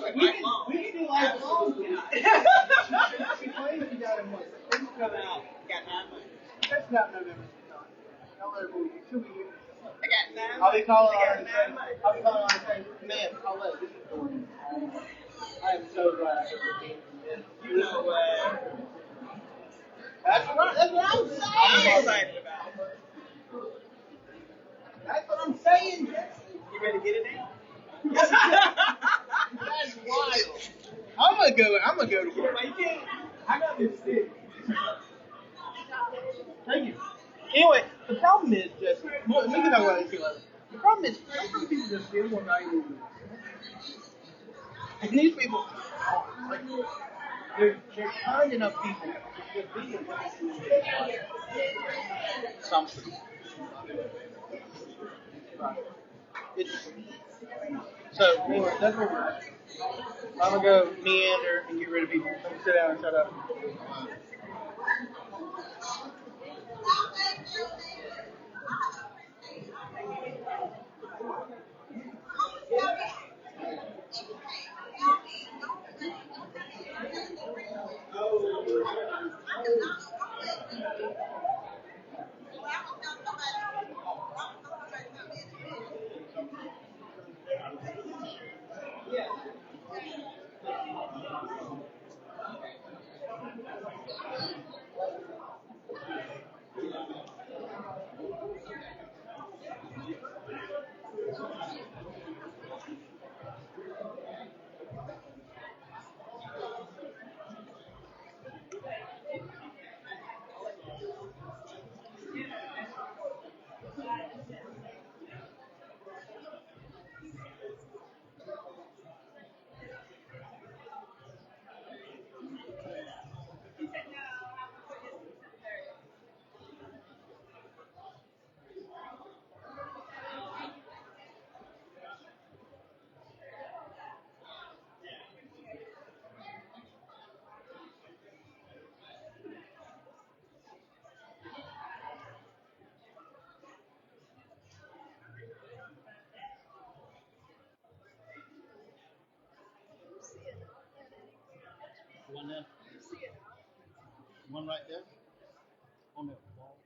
We can do lifelong. She claims she got him what? Things come out. Got 9 months. That's not November. Don't let her fool you. She'll be here. I got 9 months. I'll be calling I her got and 9 saying, months. I'll be calling her and saying, ma'am, I'll let this is going. I am so glad I came. You know what? That's what I'm saying. I'm excited about it. That's what I'm saying, Jesse. You ready to get it now? That's wild. I'm gonna go to work. Why you can't? I got this stick. Thank you. Anyway, the problem is, Jesse, we can talk about this later. The problem is, some people just feel more valuable than this. And these people, like, they're kind enough people to be something. Right. So, anyway, that's what we're at. I'm gonna go meander and get rid of people. I'm gonna sit down and shut up. One there. One right there. On the wall.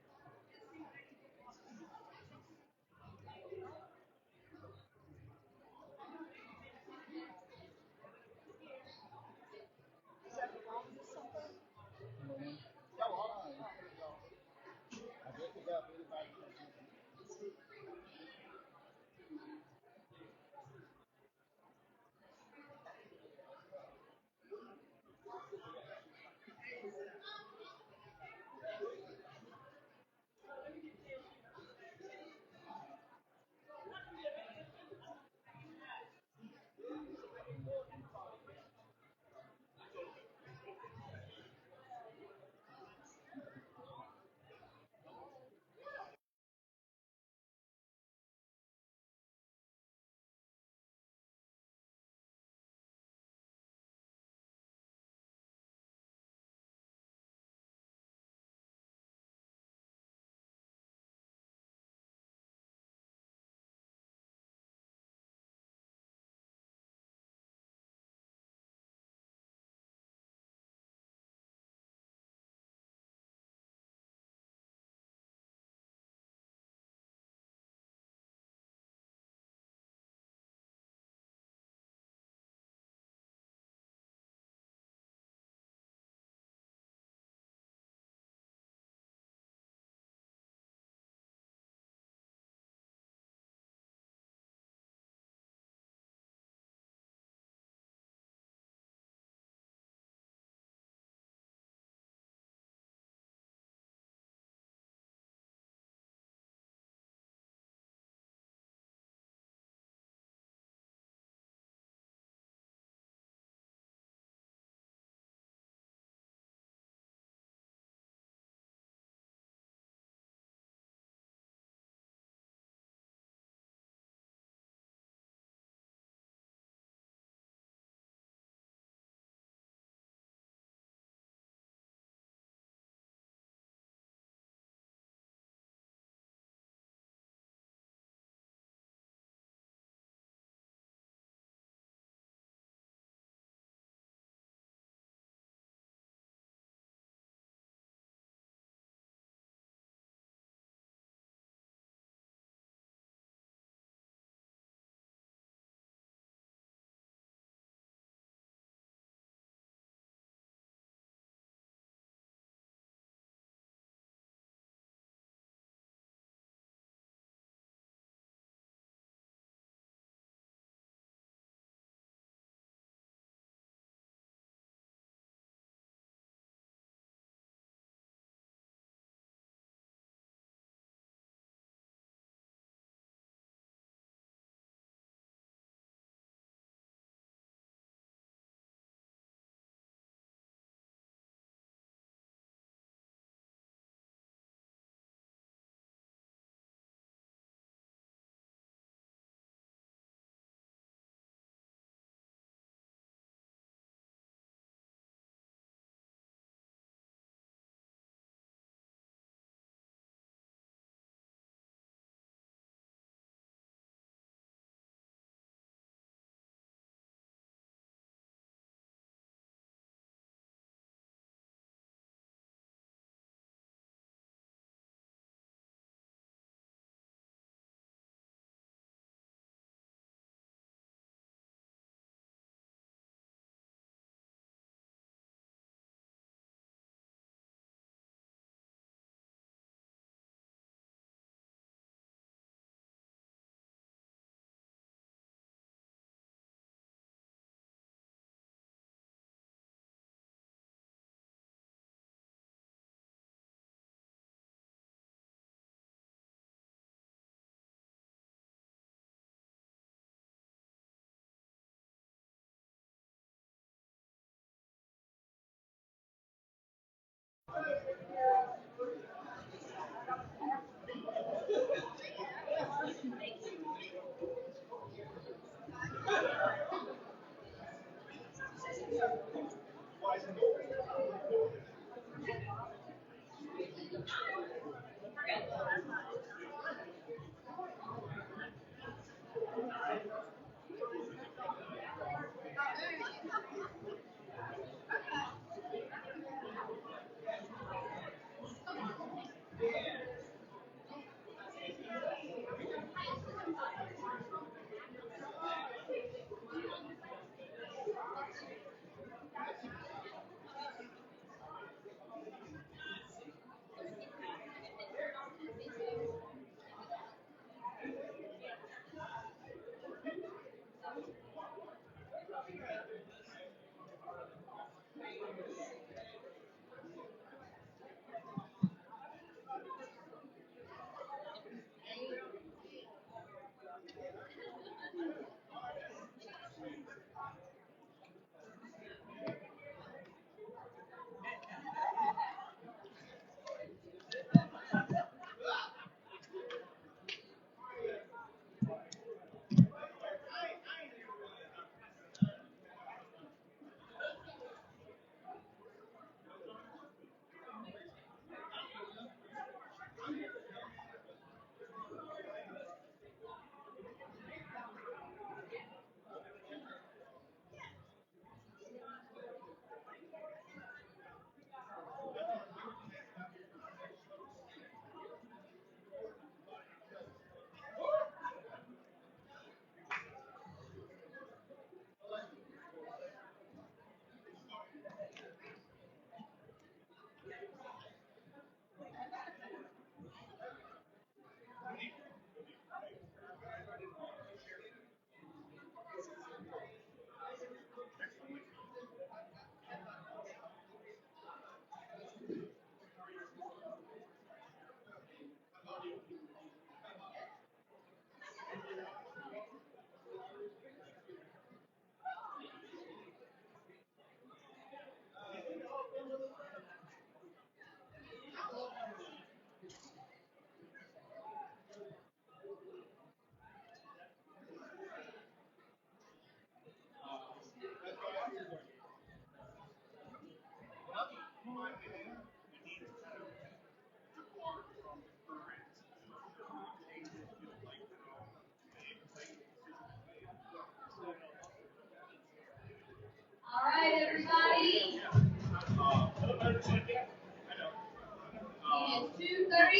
It's 2:30.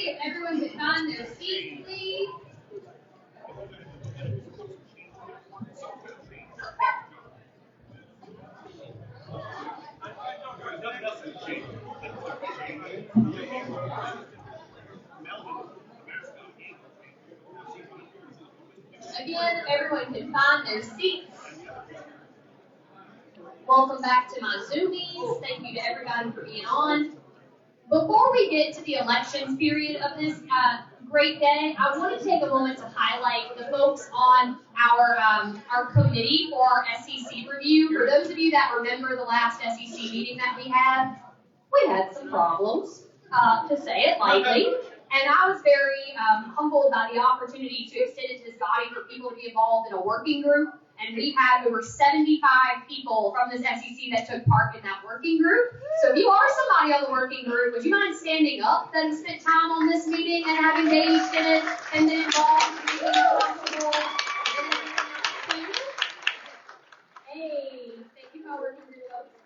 If everyone could find their seats, please. Again, if everyone can find their seats. Welcome back to my Zoomies. Thank you to everybody for being on. Before we get to the elections period of this great day, I want to take a moment to highlight the folks on our committee for our SEC review. For those of you that remember the last SEC meeting that we had some problems, to say it lightly. And I was very humbled by the opportunity to extend it to this body for people to be involved in a working group. And we had over 75 people from this SEC that took part in that working group. So if you are somebody on the working group, would you mind standing up that has spent time on this meeting and have engaged in it and been involved in making it possible? Hey, thank you, my working group folks.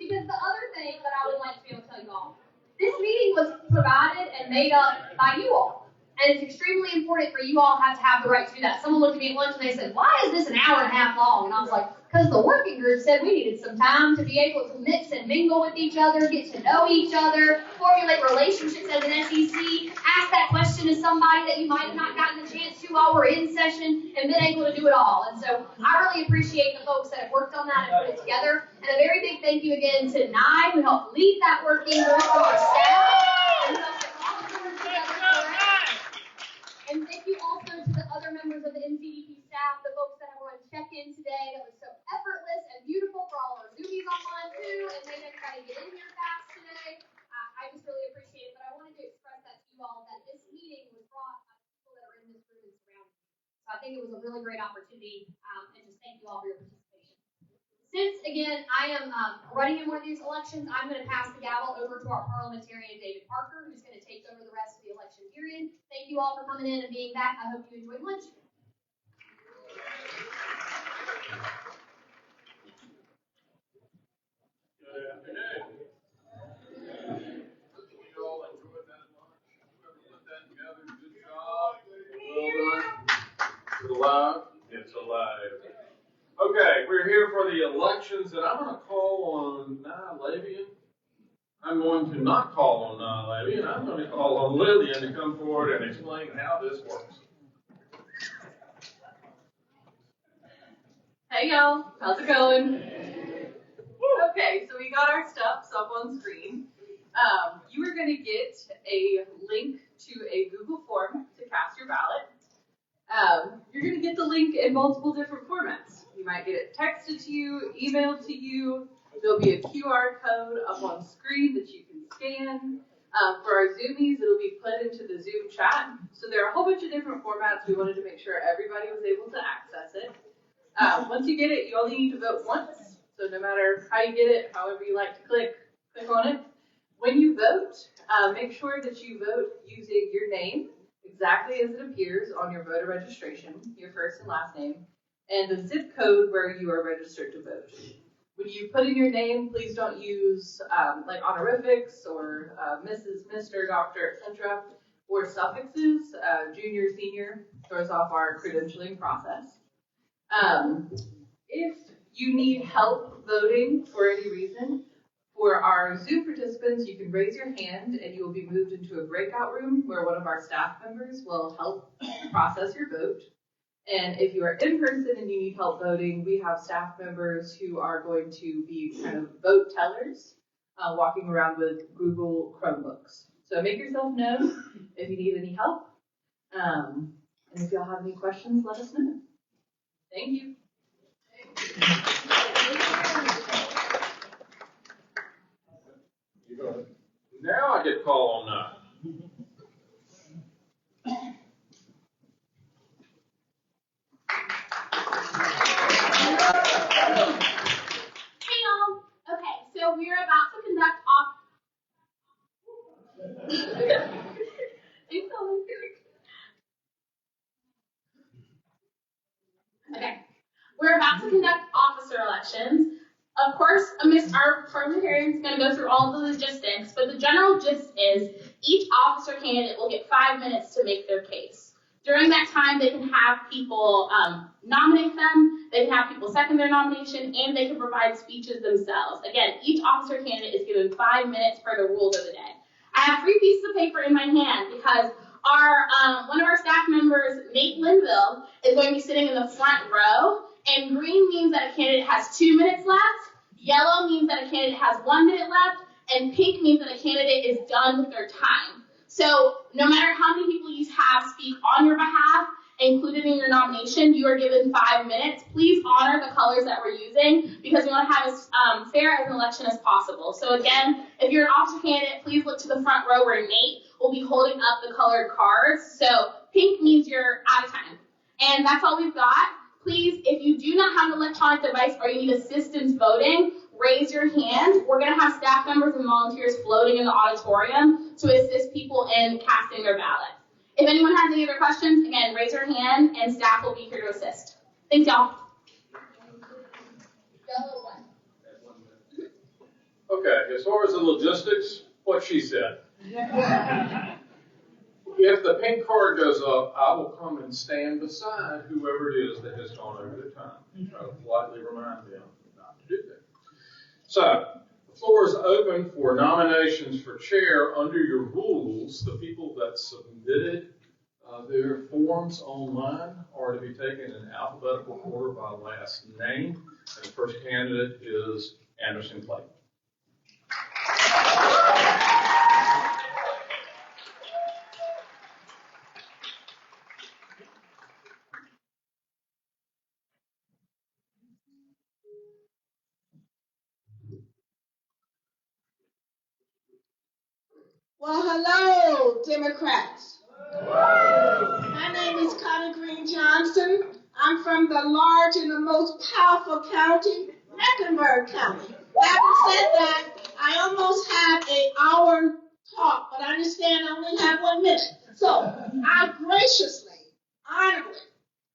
Because the other thing that I would like to be able to tell you all, this meeting was provided and made up by you all. And it's extremely important for you all to have the right to do that. Someone looked at me at lunch and they said, why is this an hour and a half long? And I was like, because the working group said we needed some time to be able to mix and mingle with each other, get to know each other, formulate relationships as an SEC, ask that question to somebody that you might have not gotten a chance to while we're in session, and been able to do it all. And so I really appreciate the folks that have worked on that and put it together. And a very big thank you again to Nye, who helped lead that working group, to our staff, and and thank you also to the other members of the NCDP staff, the folks that have run check-in today. That was so effortless and beautiful for all our Zoomies online too, and made everybody get in here fast today. I just really appreciate it, but I wanted to express that to you all, that this meeting was brought by people that are in this room and surrounding you. So I think it was a really great opportunity, and just thank you all for your participation. Since, again, I am running in one of these elections, I'm going to pass the gavel over to our parliamentarian, David Parker, who's going to take over the rest of the election period. Thank you all for coming in and being back. I hope you enjoyed lunch. Good afternoon. You all enjoyed that lunch. Whoever put that together, good job. Well done. Is it alive? It's alive. Okay, we're here for the elections, and I'm going to call on Nye Labian. I'm going to not call on Nye Labian. I'm going to call on Lillian to come forward and explain how this works. Hey y'all, how's it going? Okay, so we got our stuff up on screen. You are going to get a link to a Google form to cast your ballot. You're going to get the link in multiple different formats. You might get it texted to you, emailed to you. There'll be a QR code up on screen that you can scan. For our Zoomies, it'll be put into the Zoom chat. So there are a whole bunch of different formats. We wanted to make sure everybody was able to access it. Once you get it, you only need to vote once. So no matter how you get it, however you like to click on it. When you vote, make sure that you vote using your name exactly as it appears on your voter registration, your first and last name, and the zip code where you are registered to vote. When you put in your name, please don't use like honorifics or Mrs., Mr., Doctor, etc., or suffixes. Junior, senior throws off our credentialing process. If you need help voting for any reason, for our Zoom participants, you can raise your hand and you will be moved into a breakout room where one of our staff members will help process your vote. And if you are in person and you need help voting, we have staff members who are going to be kind of vote tellers, walking around with Google Chromebooks. So make yourself known if you need any help. And if y'all have any questions, let us know. Thank you. Now I get called on Nye. Hey y'all. Okay, so we're about to conduct Okay, we're about to conduct officer elections. Of course, our parliamentarian is going to go through all the logistics, but the general gist is each officer candidate will get 5 minutes to make their case. During that time, they can have people nominate them, they can have people second their nomination, and they can provide speeches themselves. Again, each officer candidate is given 5 minutes per the rules of the day. I have 3 pieces of paper in my hand because one of our staff members, Nate Linville, is going to be sitting in the front row, and green means that a candidate has 2 minutes left, yellow means that a candidate has 1 minute left, and pink means that a candidate is done with their time. So no matter how many people you have speak on your behalf, included in your nomination, you are given 5 minutes. Please honor the colors that we're using because we want to have as fair as an election as possible. So again, if you're an officer candidate, please look to the front row where Nate will be holding up the colored cards. So pink means you're out of time. And that's all we've got. Please, if you do not have an electronic device or you need assistance voting, raise your hand. We're going to have staff members and volunteers floating in the auditorium to assist people in casting their ballot. If anyone has any other questions, again, raise your hand and staff will be here to assist. Thanks, y'all. Okay, as far as the logistics, what she said. If the pink card goes up, I will come and stand beside whoever it is that has gone over the time. Try to politely remind them not to do that. So, the floor is open for nominations for chair. Under your rules, the people that submitted their forms online are to be taken in alphabetical order by last name. And the first candidate is Anderson Clayton. Well, hello, Democrats. My name is Connie Green Johnson. I'm from the large and the most powerful county, Mecklenburg County. Having said that, I almost have an hour talk, but I understand I only have 1 minute. So I graciously, honorably,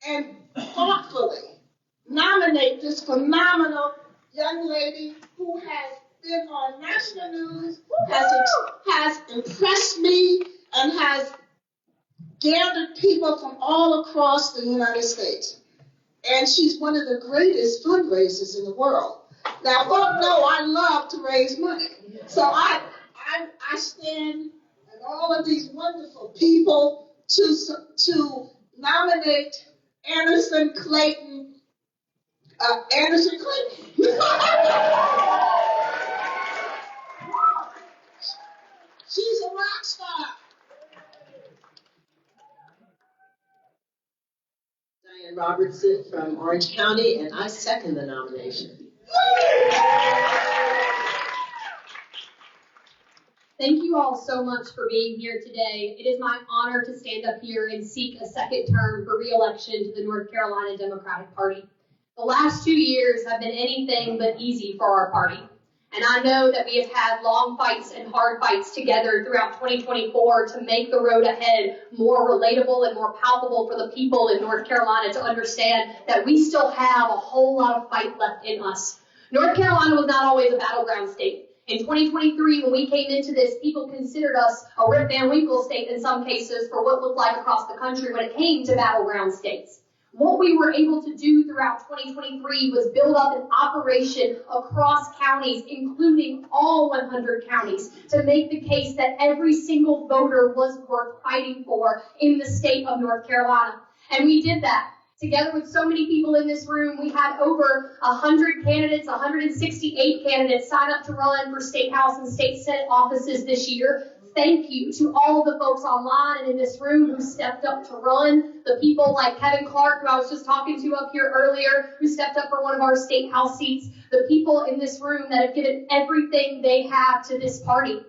and thoughtfully nominate this phenomenal young lady who has been on national news, has impressed me, and has gathered people from all across the United States. And she's one of the greatest fundraisers in the world. Now, folk know I love to raise money. So I stand and all of these wonderful people to nominate Anderson Clayton. Anderson Clayton. She's a rock star. Diane Robertson from Orange County, and I second the nomination. Thank you all so much for being here today. It is my honor to stand up here and seek a second term for re-election to the North Carolina Democratic Party. The last 2 years have been anything but easy for our party. And I know that we have had long fights and hard fights together throughout 2024 to make the road ahead more relatable and more palpable for the people in North Carolina to understand that we still have a whole lot of fight left in us. North Carolina was not always a battleground state. In 2023, when we came into this, people considered us a Rip Van Winkle state in some cases for what looked like across the country when it came to battleground states. What we were able to do throughout 2023 was build up an operation across counties, including all 100 counties, to make the case that every single voter was worth fighting for in the state of North Carolina. And we did that. Together with so many people in this room, we had over 100 candidates, 168 candidates sign up to run for state house and state senate offices this year. Thank you to all of the folks online and in this room who stepped up to run, the people like Kevin Clark, who I was just talking to up here earlier, who stepped up for one of our state house seats, the people in this room that have given everything they have to this party.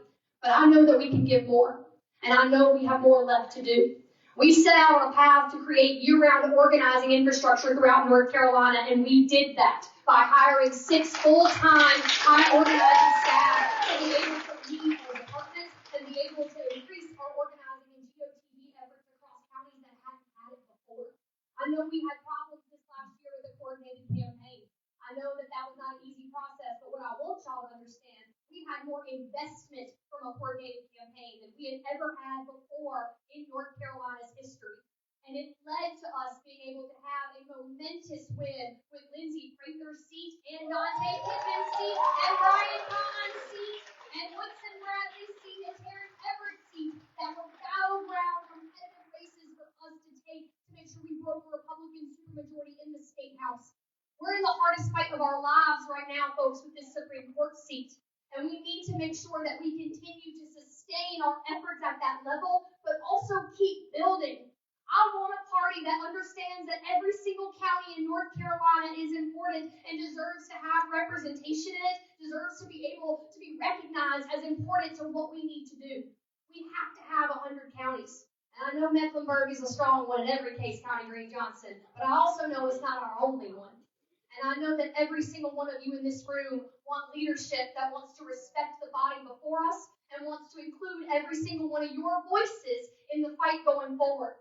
But I know that we can give more, and I know we have more left to do. We set out on a path to create year-round organizing infrastructure throughout North Carolina, and we did that by hiring 6 full-time, high-organizing staff to be able to lead our departments and be able to increase our organizing and GOTV efforts across counties that hadn't had it before. I know we had problems this last year with a coordinated campaign. I know that that was not an easy process, want y'all to understand, we had more investment from a coordinated campaign than we had ever had before in North Carolina's history. And it led to us being able to have a momentous win with Lindsey Prather's seat and Dante Pittman's seat and Brian Kahn's seat and Woodson Bradley's seat and Terrence Everett's seat that were battleground competitive races for us to take to make sure we broke a Republican supermajority in the state house. We're in the hardest fight of our lives right now, folks, with this Supreme Court seat. And we need to make sure that we continue to sustain our efforts at that level, but also keep building. I want a party that understands that every single county in North Carolina is important and deserves to have representation in it, deserves to be able to be recognized as important to what we need to do. We have to have 100 counties. And I know Mecklenburg is a strong one in every case, Connie Green Johnson, but I also know it's not our only one. And I know that every single one of you in this room want leadership that wants to respect the body before us and wants to include every single one of your voices in the fight going forward.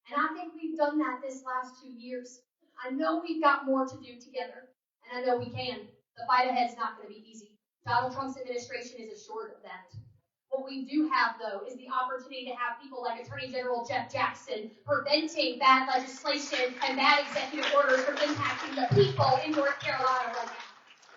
And I think we've done that this last 2 years. I know we've got more to do together, and I know we can. The fight ahead's not going to be easy. Donald Trump's administration is assured of that. What we do have, though, is the opportunity to have people like Attorney General Jeff Jackson preventing bad legislation and bad executive orders from impacting the people in North Carolina right now.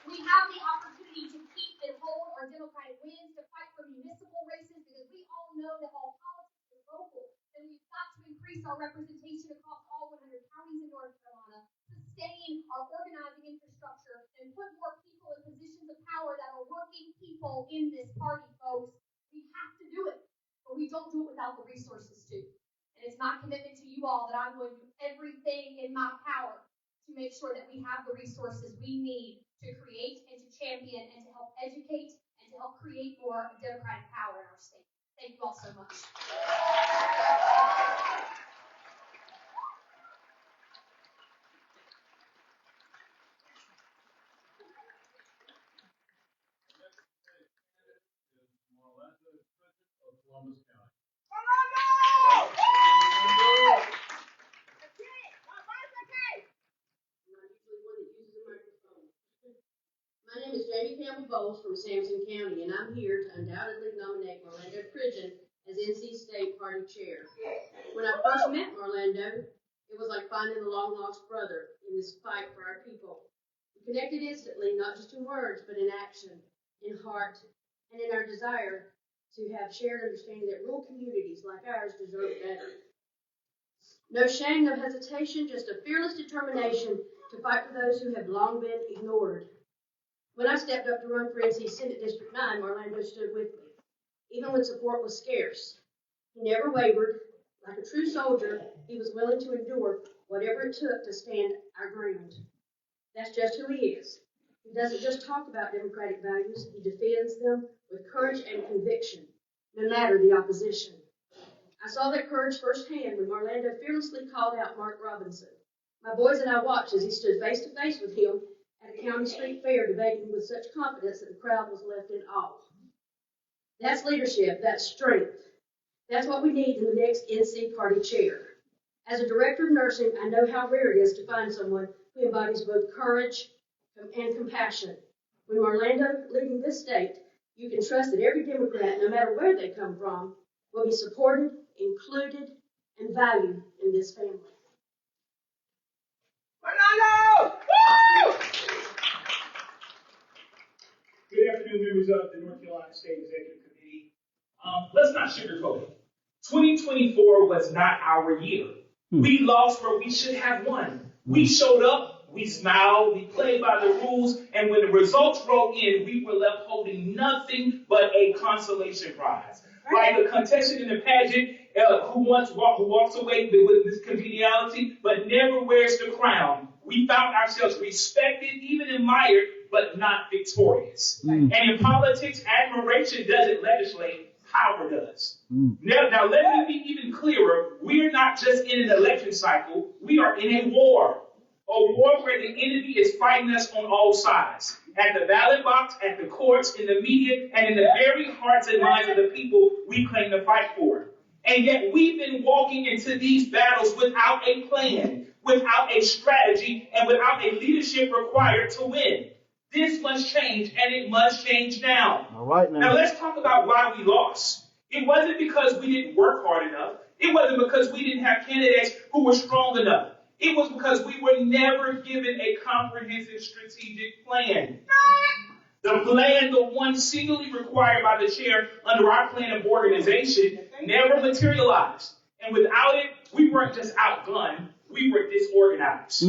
We have the opportunity to keep and hold our Democratic wins, to fight for municipal races, because we all know that all politics is local. And we've got to increase our representation across all 100 counties in North Carolina, sustain our organizing infrastructure, and put more people in positions of power that are working people in this party, folks. We have to do it, but we don't do it without the resources to. And it's my commitment to you all that I'm going to do everything in my power to make sure that we have the resources we need to create and to champion and to help educate and to help create more Democratic power in our state. Thank you all so much. Columbus County. My name is Jamie Campbell Bowles from Sampson County, and I'm here to undoubtedly nominate Marlando Pridgeon as NC State Party Chair. When I first met Marlando, it was like finding a long-lost brother in this fight for our people. We connected instantly, not just in words, but in action, in heart, and in our desire to have shared understanding that rural communities like ours deserve better. No shame, no hesitation, just a fearless determination to fight for those who have long been ignored. When I stepped up to run for NC Senate District 9, Marlando stood with me, even when support was scarce. He never wavered. Like a true soldier, he was willing to endure whatever it took to stand our ground. That's just who he is. He doesn't just talk about democratic values, he defends them with courage and conviction, no matter the opposition. I saw that courage firsthand when Marlando fearlessly called out Mark Robinson. My boys and I watched as he stood face to face with him at a county street fair, debating with such confidence that the crowd was left in awe. That's leadership, that's strength. That's what we need in the next NC Party Chair. As a director of nursing, I know how rare it is to find someone who embodies both courage and compassion. When Marlando leading this state, you can trust that every Democrat, no matter where they come from, will be supported, included, and valued in this family. Marlando! Woo! Good afternoon, members of the North Carolina State Executive Committee. Let's not sugarcoat it. 2024 was not our year. We lost where we should have won. We showed up, we smiled, we played by the rules, and when the results rolled in, we were left holding nothing but a consolation prize. Like a contestant in the pageant who walks away with this congeniality, but never wears the crown. We found ourselves respected, even admired, but not victorious. And in politics, admiration doesn't legislate, power does. Now, let me be even clearer. We are not just in an election cycle. We are in a war where the enemy is fighting us on all sides. At the ballot box, at the courts, in the media, and in the very hearts and minds of the people we claim to fight for. And yet we've been walking into these battles without a plan, without a strategy, and without a leadership required to win. This must change, and it must change now. All right Now let's talk about why we lost. It wasn't because we didn't work hard enough. It wasn't because we didn't have candidates who were strong enough. It was because we were never given a comprehensive strategic plan. The plan, the one singularly required by the chair under our plan of organization, never materialized. And without it, we weren't just outgunned, we were disorganized.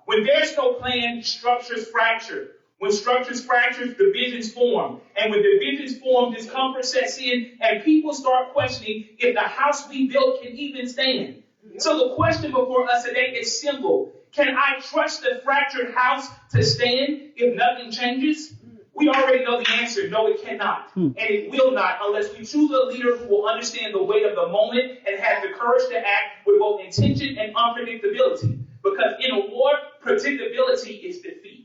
When there's no plan, structures fracture. When structures fracture, divisions form. And when divisions form, discomfort sets in, and people start questioning if the house we built can even stand. So the question before us today is simple. Can I trust the fractured house to stand if nothing changes? We already know the answer. No, it cannot. And it will not unless we choose a leader who will understand the weight of the moment and have the courage to act with both intention and unpredictability. Because in a war, predictability is defeat.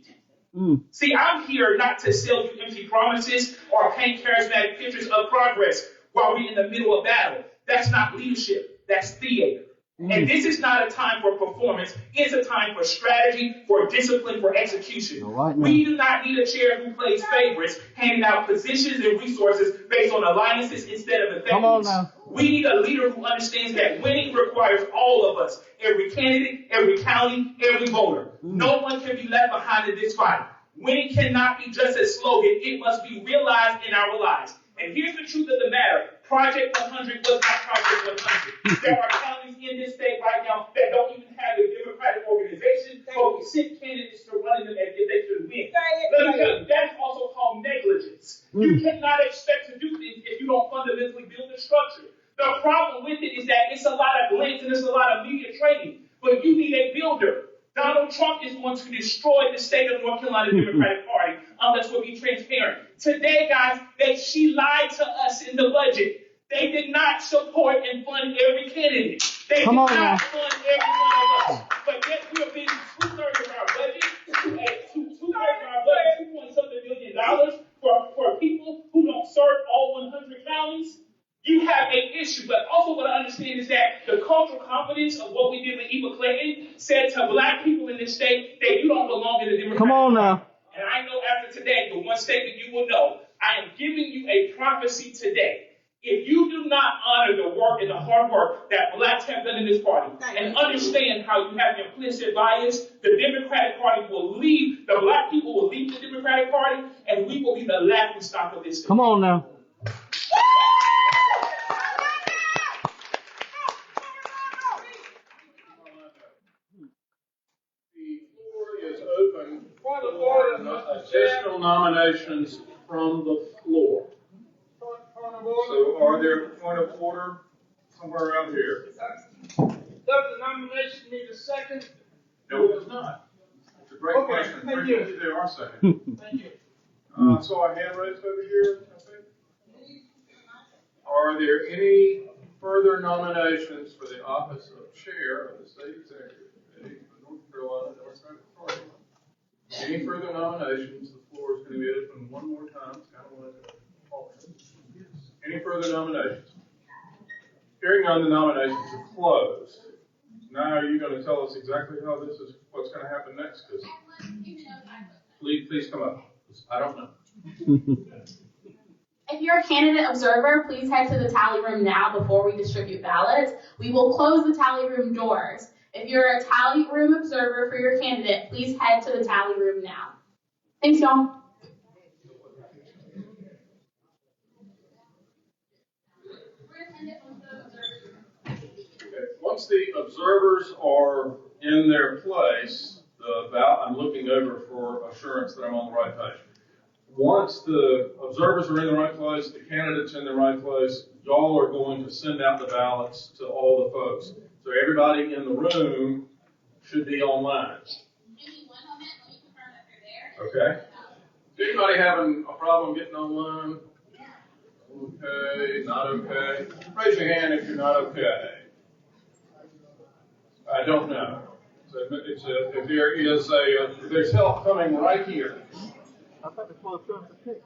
See, I'm here not to sell you empty promises or paint charismatic pictures of progress while we're in the middle of battle. That's not leadership. That's theater. And this is not a time for performance. It's a time for strategy, for discipline, for execution. We do not need a chair who plays favorites, handing out positions and resources based on alliances instead of effectiveness. We need a leader who understands that winning requires all of us. Every candidate, every county, every voter. No one can be left behind in this fight. Winning cannot be just a slogan. It must be realized in our lives. And here's the truth of the matter. Project 100 was not Project 100. There are counties in this state right now that don't even have a Democratic organization, but we send candidates to run them as if they should win. Let me tell you, that's also called negligence. You cannot expect to do things if you don't fundamentally build the structure. The problem with it is that it's a lot of glitz and it's a lot of media training, but you need a builder. Donald Trump is going to destroy the state of North Carolina Democratic Party unless we'll be transparent. Today, guys, she lied to us in the budget. They did not support and fund every candidate. They did not fund every one of us. But yet we are being two-thirds of our budget, $2.something billion for people who don't serve all 100 counties. You have an issue, but also what I understand is that the cultural competence of what we did with Eva Clayton said to black people in this state that you don't belong in the Democratic Party. And I know after today, the one statement you will know, I am giving you a prophecy today. If you do not honor the work and the hard work that blacks have done in this party and understand how you have implicit bias, the Democratic Party will leave, the black people will leave the Democratic Party, and we will be the laughing stock of this state. Come on now. Additional nominations from the floor. So are there point of order somewhere around here? Does the nomination need a second? No, it does not. It's a great question. Thank you. There are seconds. Thank you. So a hand raised over here, I think. Are there any further nominations for the office of chair of the state executive committee of North Carolina Democratic Party? Any further nominations? The floor is going to be open one more time. It's kind of like a talk show. Any further nominations? Hearing none, the nominations are closed. Now, are you going to tell us exactly how this is, what's going to happen next? Please come up. I don't know. If you're a candidate observer, please head to the tally room now before we distribute ballots. We will close the tally room doors. If you're a tally room observer for your candidate, please head to the tally room now. Thanks, y'all. Once the observers are in their place, I'm looking over for assurance that I'm on the right page. Once the observers are in the right place, the candidates in the right place, y'all are going to send out the ballots to all the folks. So everybody in the room should be online. Okay. Is anybody having a problem getting online? Okay, not okay. Raise your hand if you're not okay. I don't know. So if there is there's help coming right here. I thought it was for pick.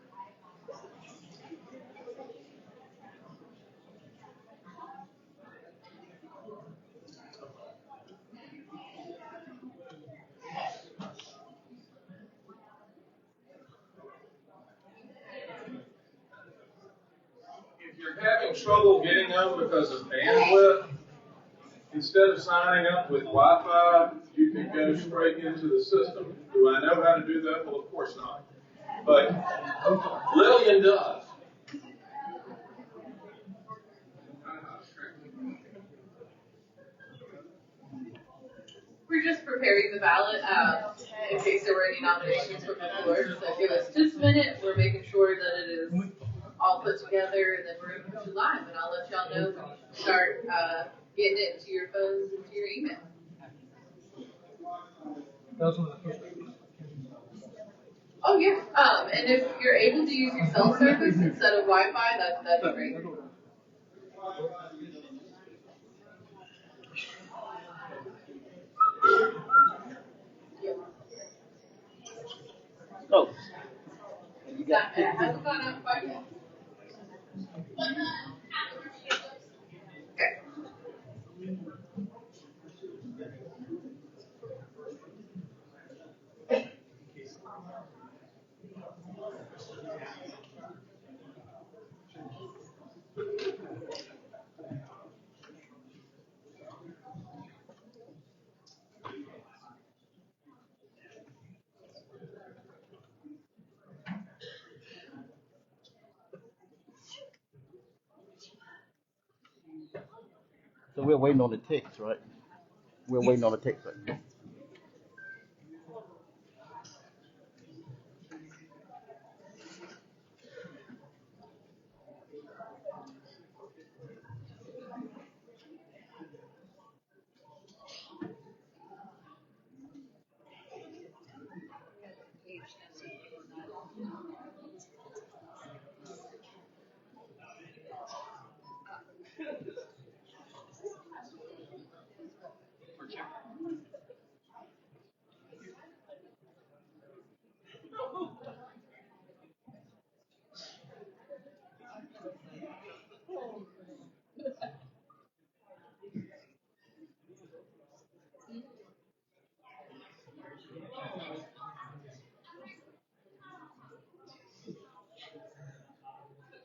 having trouble getting them because of bandwidth, instead of signing up with Wi-Fi, you can go straight into the system. Do I know how to do that? Well, of course not. But Lillian does. We're just preparing the ballot in case there were any nominations from the floor. So give us just a minute. We're making sure that it is all put together, and then we're going to put you live. And I'll let y'all know when you start getting it into your phones and to your email. Oh yeah. And if you're able to use your cell service instead of Wi-Fi, that'd be great. Oh. It hasn't gone up quite yet. Okay. So we're waiting on the text, right? We're waiting on the text right now.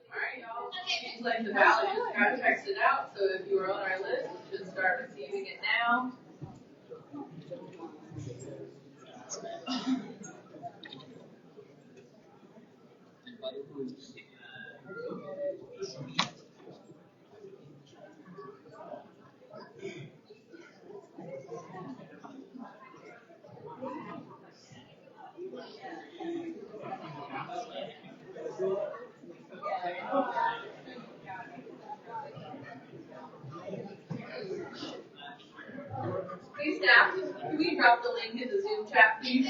Alright, y'all. Seems like the ballot just got texted out, so if you were on our list, you should start receiving it now. Hey staff, can we drop the link in the Zoom chat, please?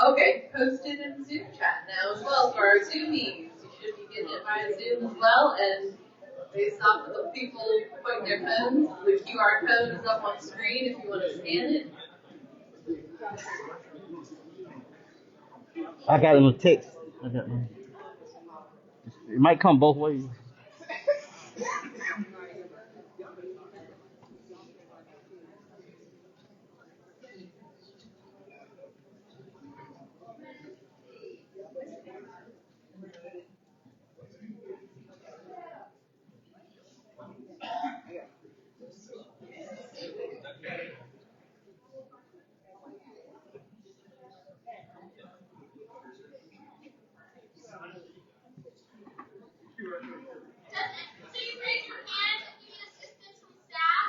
Okay, posted in the Zoom chat now as well for our Zoomies. You should be getting it via Zoom as well, and based off of the people pointing their phones, the QR code is up on the screen if you want to scan it. I got it on text. It might come both ways. Please raise your hand if you need assistance from staff.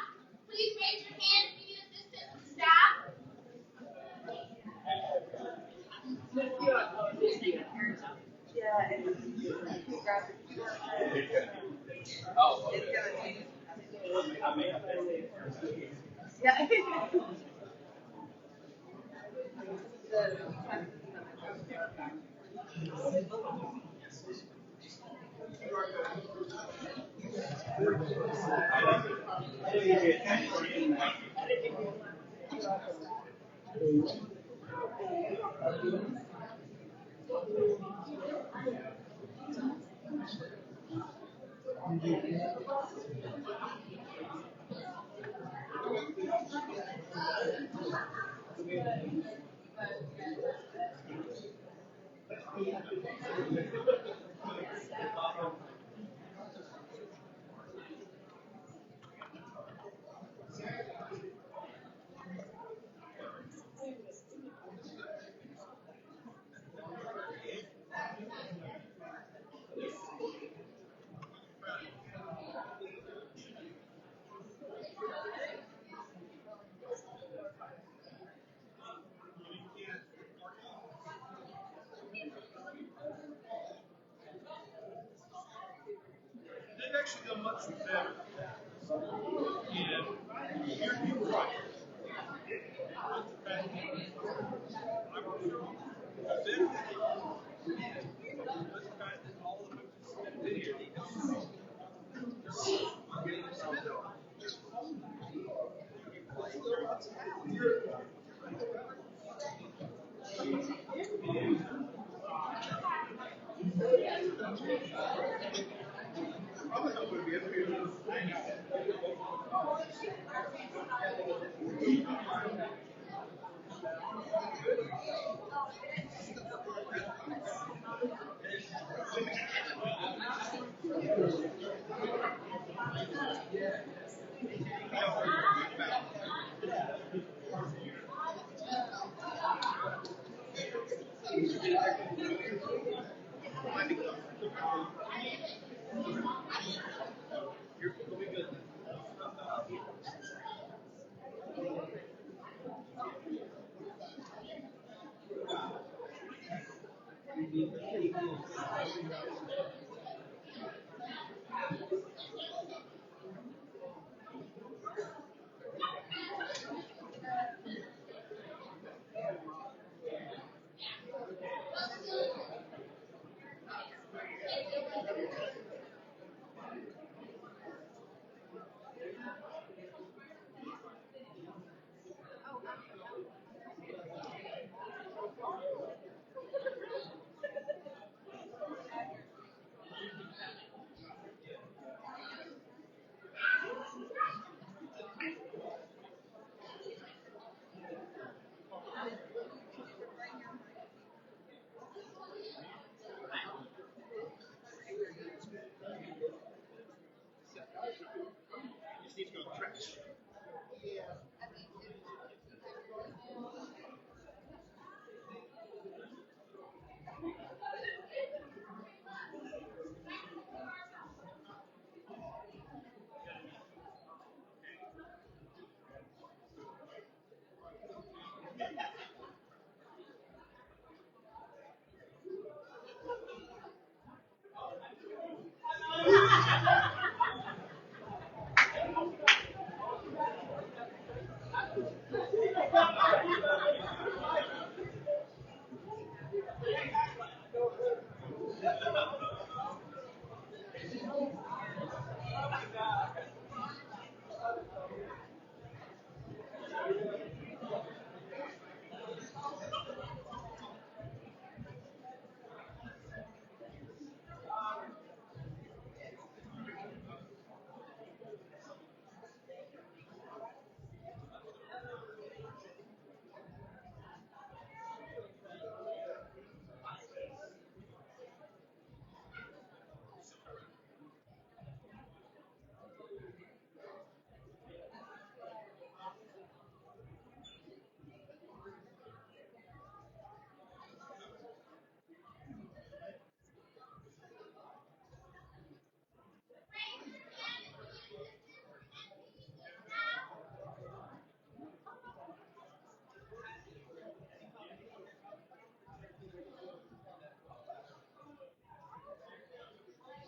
Please raise your hand if you need assistance from staff.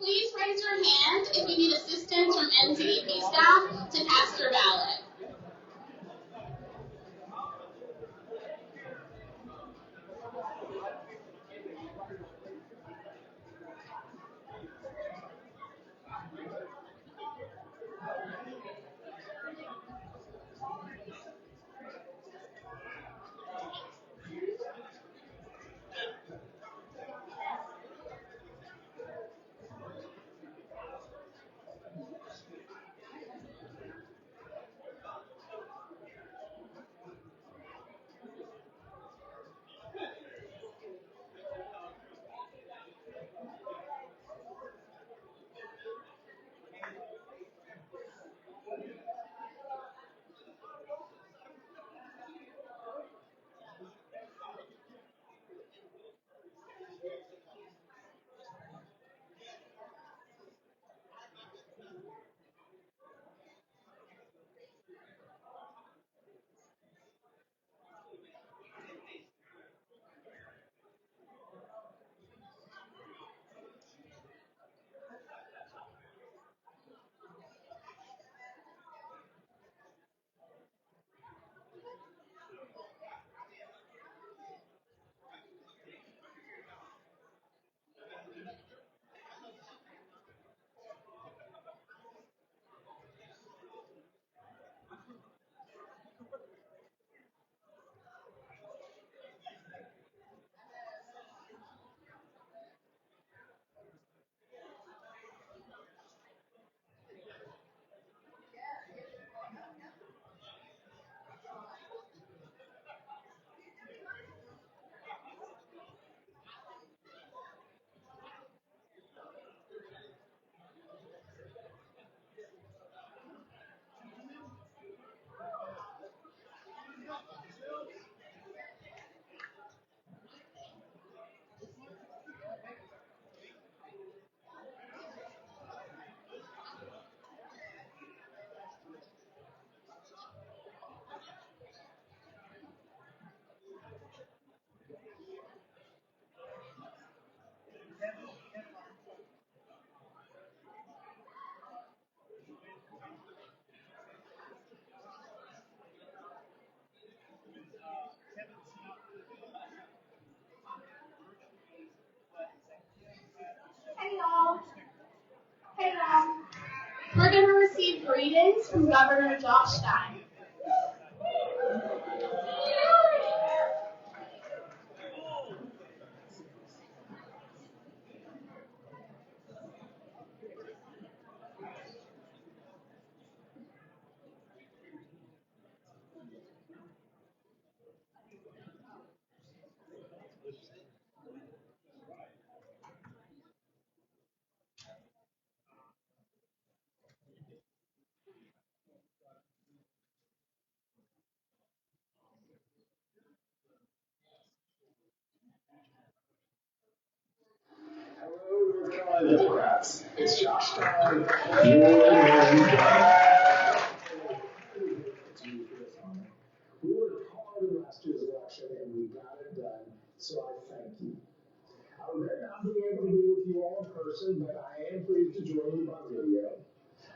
Please raise your hand if you need assistance from NCDP staff to cast your ballot. We're going to receive greetings from Governor Josh Stein. Hello, North Carolina Democrats. It's Josh Stein. We worked hard in last year's election and we got it done, so I thank you. I regret not being able to be with you all in person, but I am pleased to join you by video.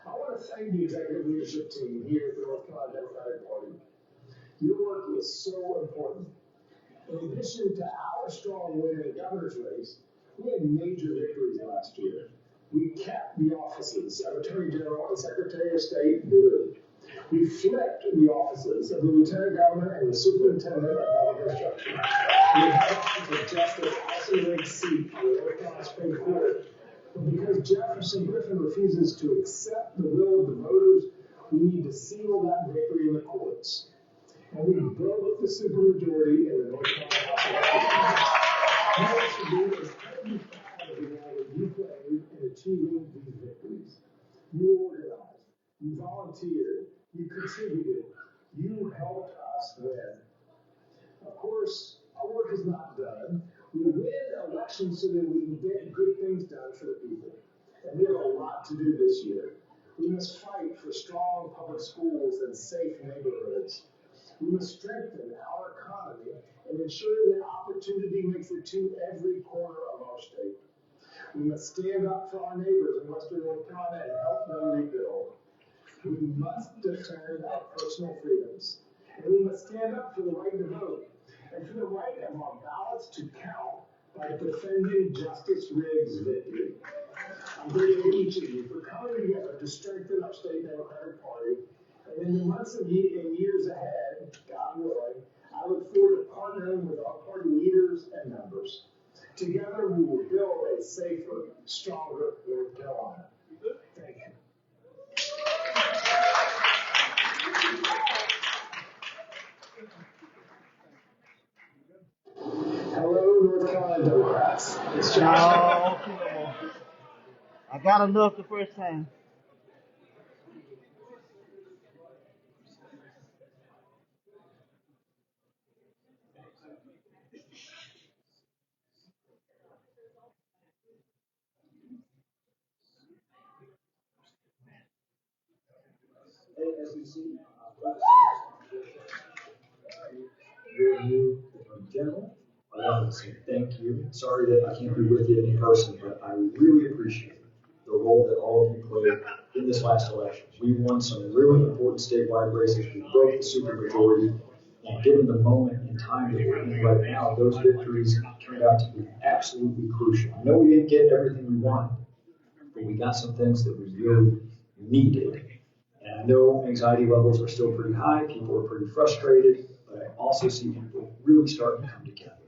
I want to thank the executive leadership team here at the North Carolina Democratic Party. Your work is so important. In addition to our strong win in the governor's race, we had major victories last year. We kept the offices of Attorney General and Secretary of State blue. We flipped the offices of the Lieutenant Governor and the Superintendent of Public Instruction. We held the Justice Alston seat on the North Carolina Supreme Court. But because Jefferson Griffin refuses to accept the will of the voters, we need to seal that victory in the courts. And we broke the supermajority in the North Carolina House of Representatives. You should be as proud of the role that you played in achieving these victories. You organized, you volunteered, you contributed, you helped us win. Of course, our work is not done. We win elections so that we can get good things done for the people. And we have a lot to do this year. We must fight for strong public schools and safe neighborhoods. We must strengthen our economy and ensure that opportunity makes it to every corner of our state. We must stand up for our neighbors in Western North Carolina and help them rebuild. We must defend our personal freedoms. And we must stand up for the right to vote and for the right of our ballots to count by defending Justice Riggs' victory. I'm grateful to each of you for coming together to strengthen our state Democratic Party. And in the months and years ahead, God willing, I look forward to partnering with our party leaders and members. Together, we will build a safer, stronger North Carolina. Thank you. Hello, North Carolina Democrats. It's Josh. No, I got enough the first time. As we see, you're new Attorney General. I want to say thank you. Sorry that I can't be with you in person, but I really appreciate the role that all of you played in this last election. We won some really important statewide races. We broke the supermajority. And given the moment in time that we're in right now, those victories turned out to be absolutely crucial. I know we didn't get everything we wanted, but we got some things that we really needed. And I know anxiety levels are still pretty high, people are pretty frustrated, but I also see people really starting to come together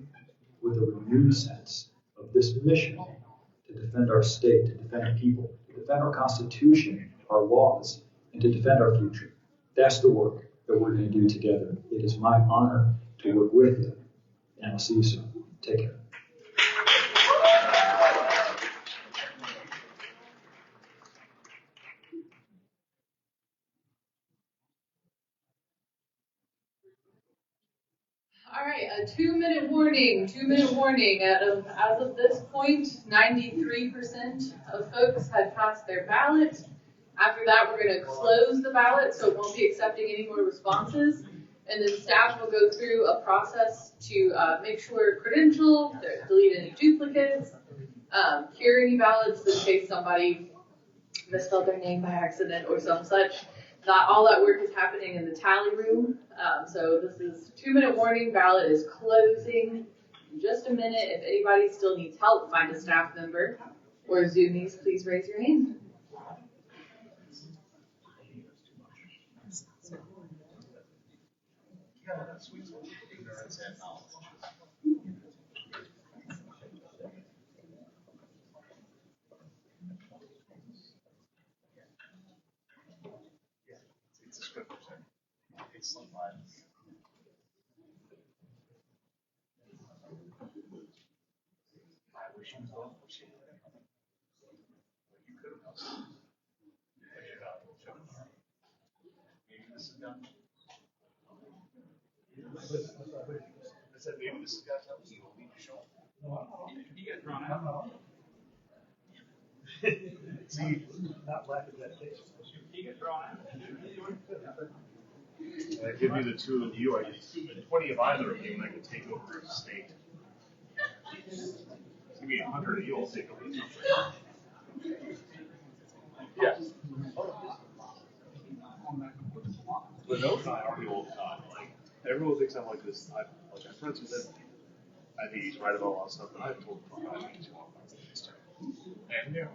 with a renewed sense of this mission to defend our state, to defend our people, to defend our Constitution, our laws, and to defend our future. That's the work that we're going to do together. It is my honor to work with you, and I'll see you soon. Take care. All right, a 2-minute warning. 2-minute warning. As of this point, 93% of folks had cast their ballot. After that, we're going to close the ballot, so it won't be accepting any more responses. And then staff will go through a process to make sure credentialed, delete any duplicates, cure any ballots in case somebody misspelled their name by accident or some such. Not all that work is happening in the tally room. So this is 2-minute warning. Ballot is closing in just a minute. If anybody still needs help, find a staff member or Zoomies, please raise your hand. Yeah, that's sweet. Ignorance and knowledge. It's a scripture, sir. It's sometimes. I wish you was going for shit. But you could have done. But you're not. Maybe this is done. I said, maybe this has got to tell you, you'll need to show up. You get drawn out. See, not lack of dedication. You get drawn out. I give you the two of you, I get 20 of either of you, and I can take over the state. Give me 100 of you, I'll take over the country. Yes. But Note and I argue all the time. Like, everyone thinks I'm like this. I'm friends with him. I think he's right about a lot of stuff, but I've told him I think he's wrong about things too. And yeah.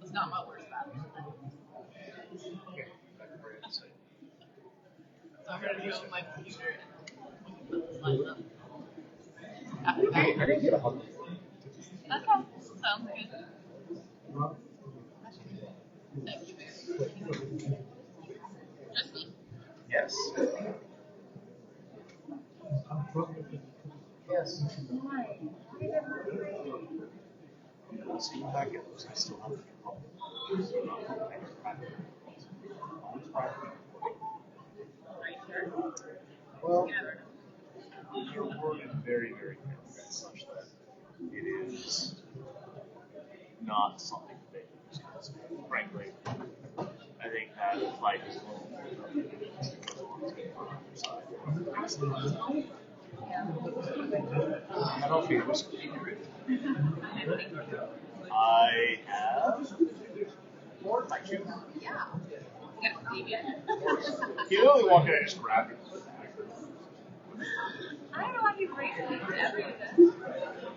It's not my worst battle. So I'm gonna go on my computer and put the slides up. I didn't get a hug. Okay, sounds good. Thank you, baby. Just me? Yes. Yes. We'll see what that goes. I still have well, your word is very, very clear, such that it is not something that they use. Because, frankly, I think that fight is I don't think it was accurate. I have more like you. Yeah. You know the one guy just grabbed it. I don't know why he brings it to everything.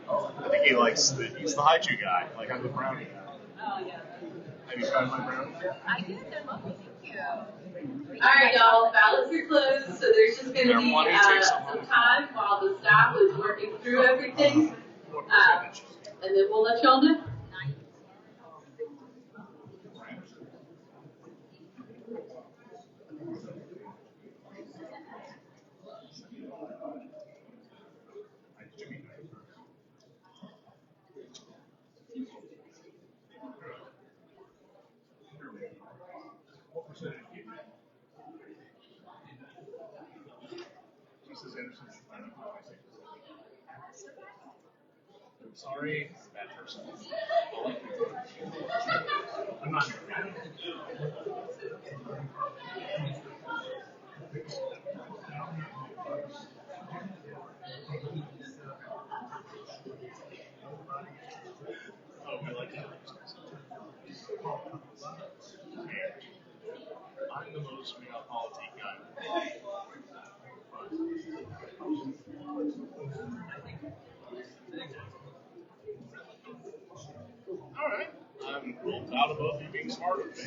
I think he likes he's the Haichu guy. Like I'm the brownie guy. Oh, yeah. Have you tried my brownie? I did, they're lovely, thank you. Alright, y'all, ballots are closed, so there's just going to be some time while the staff is working through everything. And then we'll let y'all know. What percentage do you get? Mrs. Anderson, I'm sorry, bad person. I'm not married. Oh, I like that. I'm the most Neapolitan guy. Alright. I'm real proud about you being smart with me.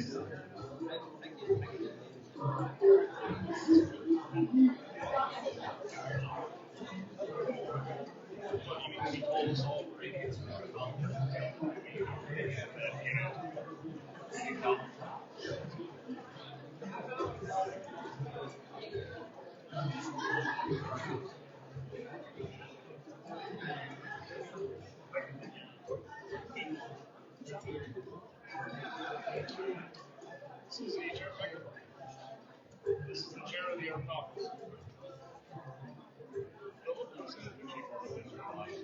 He told us all idiots about This is the chair of the Art Office. Philip was a chief architect in our life.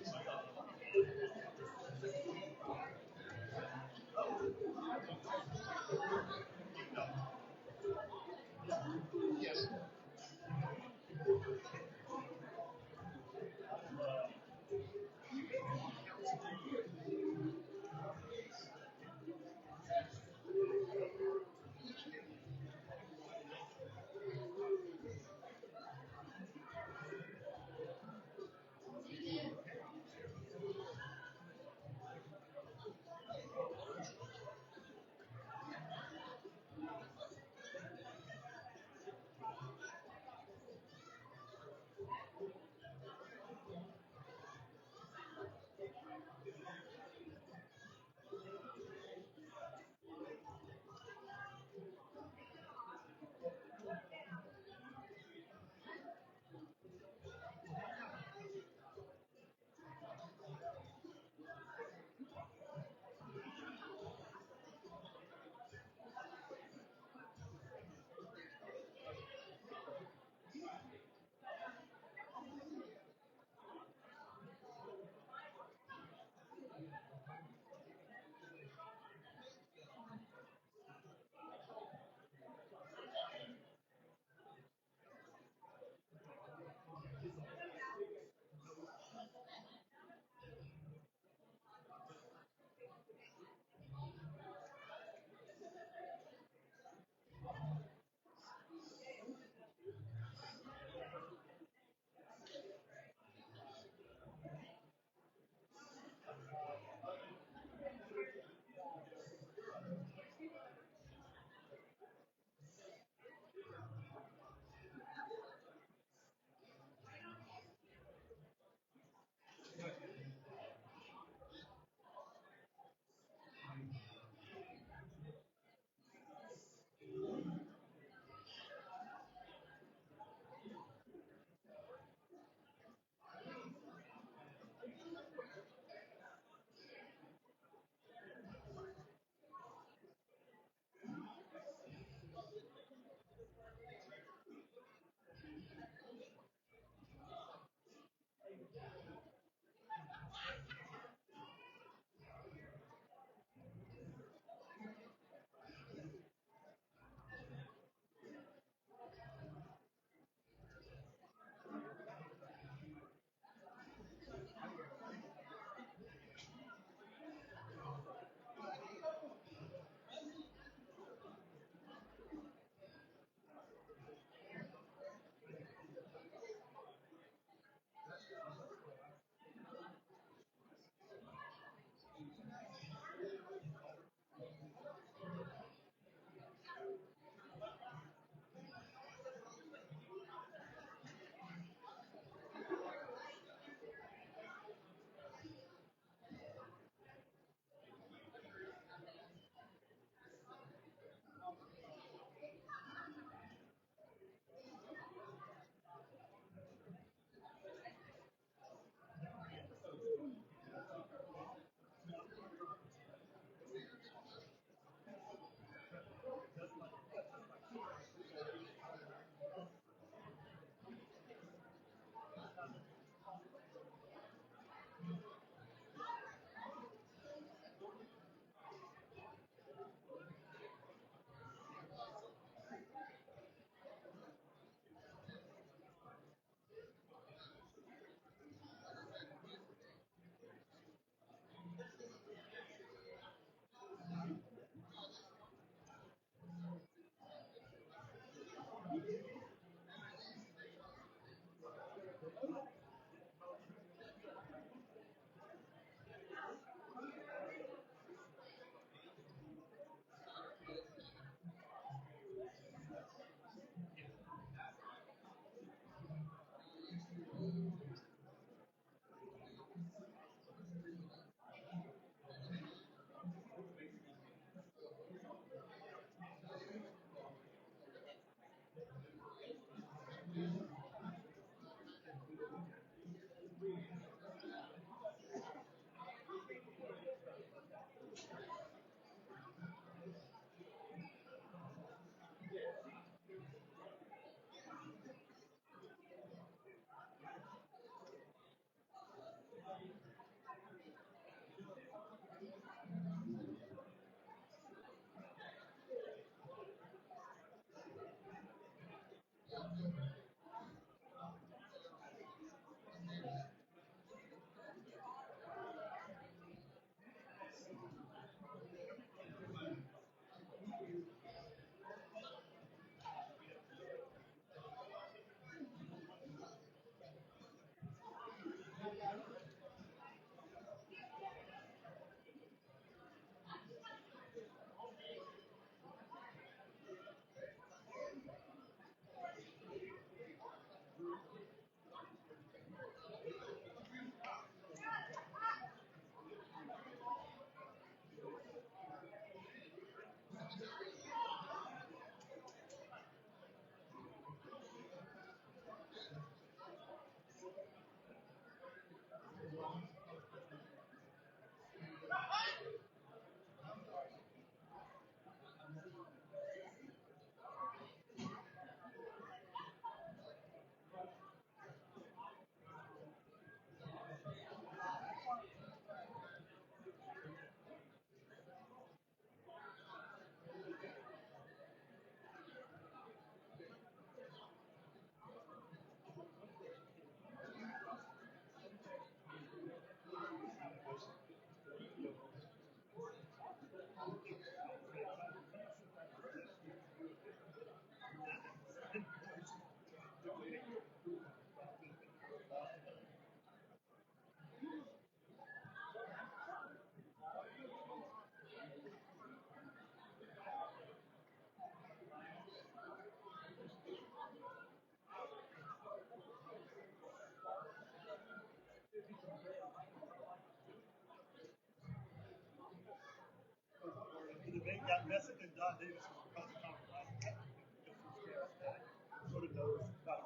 Messick and Don Davis was because of Tom Bryan, because he was charismatic, sort of knows about